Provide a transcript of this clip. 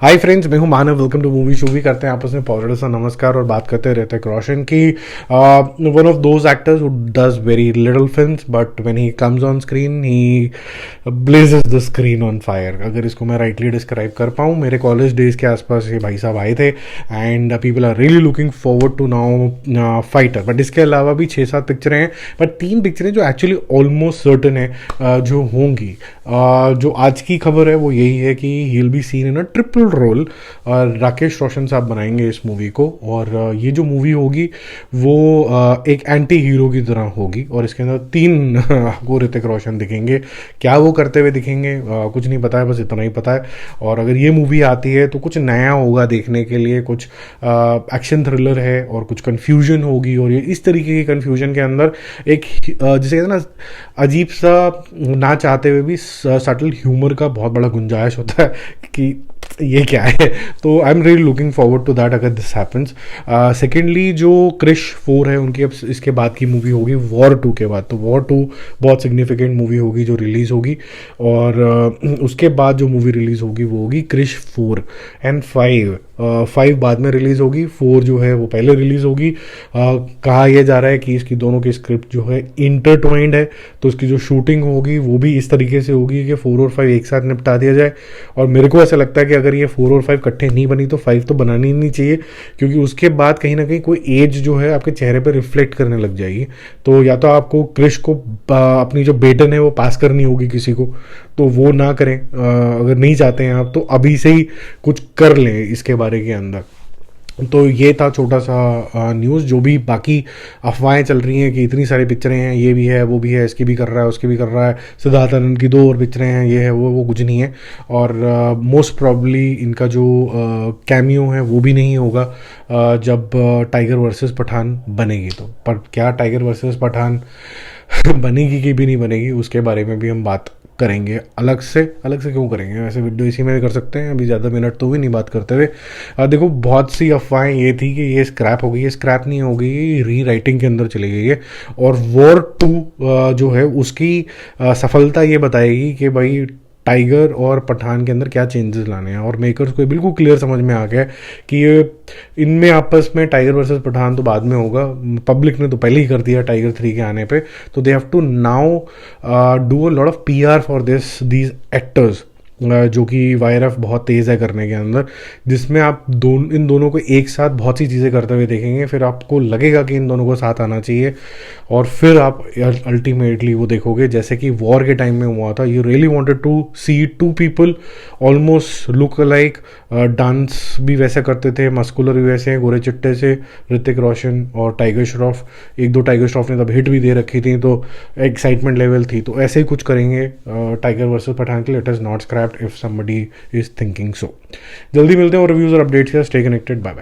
हाय friends, मैं हूं Manav. Welcome to movie shoovy. करते हैं आपस में पॉजिटिव सा नमस्कार और बात करते रहते हैं रोशन की। One of those actors who does very little films but when he comes on screen he blazes the screen on fire. अगर इसको मैं राइटली डिस्क्राइब कर पाऊँ, मेरे कॉलेज डेज के आसपास ये भाई साहब आए थे and people are really looking forward to now Fighter. But इसके अलावा भी 6-7 पिक्चरें हैं, बट 3 पिक्चरें जो एक्चुअली ऑलमोस्ट सर्टन है जो होंगी। जो आज की खबर है वो यही है कि he will be seen in a triple role. Rakesh Roshan साहब बनाएंगे इस मूवी को, और ये जो मूवी होगी वो एक एंटी हीरो की तरह होगी, और इसके अंदर 3 आपको ऋतिक रोशन दिखेंगे। क्या वो करते हुए दिखेंगे कुछ नहीं पता है, बस इतना ही पता है। और अगर ये मूवी आती है तो कुछ नया होगा देखने के लिए, कुछ एक्शन थ्रिलर है और कुछ कन्फ्यूजन होगी। और ये इस तरीके की कन्फ्यूजन के अंदर एक जिसे कहते हैं ना, अजीब सा ना चाहते हुए भी सटल ह्यूमर का बहुत बड़ा गुंजाइश होता है कि ये क्या है। तो I am really looking forward to that अगर दिस हैपन्स। सेकेंडली जो क्रिश 4 है उनकी अब इसके बाद की मूवी होगी वॉर 2 के बाद। तो वॉर 2 बहुत सिग्निफिकेंट मूवी होगी जो रिलीज़ होगी, और उसके बाद जो मूवी रिलीज़ होगी वो होगी क्रिश 4 एंड 5। 5 बाद में रिलीज़ होगी, 4 जो है वो पहले रिलीज़ होगी। कहा यह जा रहा है कि इसकी दोनों की स्क्रिप्ट जो है इंटरट्वाइंड है, तो इसकी जो शूटिंग होगी वो भी इस तरीके से होगी कि 4 और 5 एक साथ निपटा दिया जाए। और मेरे को ऐसा लगता है कि अगर ये 4 और 5 इकट्ठे नहीं बनी तो 5 तो बनानी ही नहीं चाहिए, क्योंकि उसके बाद कहीं ना कहीं कोई एज जो है आपके चेहरे पर रिफ्लेक्ट करने लग जाएगी। तो या तो आपको क्रिश को अपनी जो बेटन है वो पास करनी होगी किसी को, तो वो ना करें। अगर नहीं चाहते हैं आप तो अभी से ही कुछ कर लें इसके बारे के अंदर। तो ये था छोटा सा न्यूज़। जो भी बाकी अफवाहें चल रही हैं कि इतनी सारी पिक्चरें हैं, ये भी है वो भी है, इसकी भी कर रहा है उसकी भी कर रहा है, सिद्धार्थ आनंद की 2 और पिक्चरें हैं, ये है वो कुछ नहीं है। और मोस्ट प्रॉब्ली इनका जो कैमियो है वो भी नहीं होगा जब टाइगर वर्सेस पठान बनेगी। तो पर क्या टाइगर वर्सेस पठान बनेगी कि भी नहीं बनेगी उसके बारे में भी हम बात करेंगे। अलग से क्यों करेंगे, वैसे वीडियो इसी में भी कर सकते हैं। अभी ज़्यादा मिनट तो भी नहीं बात करते हुए। देखो, बहुत सी अफवाहें ये थी कि ये स्क्रैप हो गई, ये स्क्रैप नहीं हो गई, ये री राइटिंग के अंदर चली गई है। और वॉर 2 जो है उसकी सफलता ये बताएगी कि भाई टाइगर और पठान के अंदर क्या चेंजेस लाने हैं। और मेकर्स को बिल्कुल क्लियर समझ में आ गया कि ये इनमें आपस में टाइगर वर्सेस पठान तो बाद में होगा, पब्लिक ने तो पहले ही कर दिया टाइगर 3 के आने पे। तो they have to now do a lot of PR for these actors, जो कि YRF बहुत तेज़ है करने के अंदर, जिसमें आप इन दोनों को एक साथ बहुत सी चीज़ें करते हुए देखेंगे। फिर आपको लगेगा कि इन दोनों को साथ आना चाहिए, और फिर आप अल्टीमेटली वो देखोगे जैसे कि वॉर के टाइम में हुआ था। You really wanted to see 2 people almost look like, dance भी वैसे करते थे, मस्कुलर भी वैसे हैं, गोरे चिट्टे से, ऋतिक रोशन और टाइगर श्रॉफ। 1-2 टाइगर श्रॉफ ने तब हिट भी दे रखी थी, तो एक्साइटमेंट लेवल थी। तो ऐसे ही कुछ करेंगे टाइगर वर्सेस पठान के लिए। It is not scraped if somebody is thinking so। जल्दी मिलते हैं और रिव्यूज और अपडेट्स के साथ। Stay connected, bye bye.